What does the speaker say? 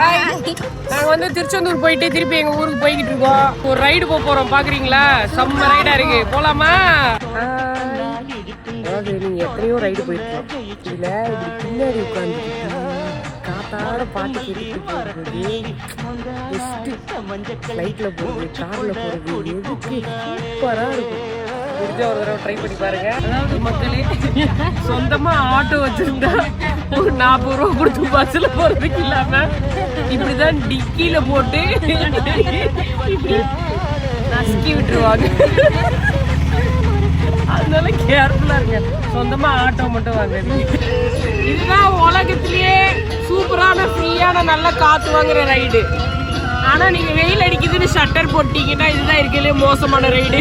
நாங்க வந்து திருச்செந்தூர் போயிட்டு திருப்பி எங்க ஊருக்கு போய்கிட்டு இருக்கோம். ஒரு ரைடு போறோம், பாக்குறீங்களா? செம்ம ரைடா இருக்கு, போலாமா? அதாவது நீங்க எத்தனையோ ரைடு போயிருக்கோம். இதுல இப்படி பின்னாடி உட்காந்து காத்தாட பாட்டு கேட்டுட்டு போறது ஃப்ளைட்ல போறது, கார்ல போறது, எதுக்கு சூப்பரா இருக்கும். முடிஞ்ச ஒரு தடவை ட்ரை பண்ணி பாருங்க. அதாவது மக்களே, சொந்தமா ஆட்டோ வச்சிருந்தா ஒரு 40 ரூபா கொடுத்து பஸ்ல போறதுக்கு இல்லாம இப்படிதான் டிக்கில போட்டு நசுக்கி விட்டுருவாங்க. அதனால கேர்ஃபுல்லா இருங்க. சொந்தமா ஆட்டோ மட்டும் வாங்குறீங்க. இதுதான் உலகத்திலேயே சூப்பரான ஃப்ரீயான நல்ல காத்து வாங்குற ரைடு. ஆனா நீங்க வெயில் அடிக்குதுன்னு ஷட்டர் போட்டீங்கன்னா இதுதான் இருக்கலே மோசமான ரைடு.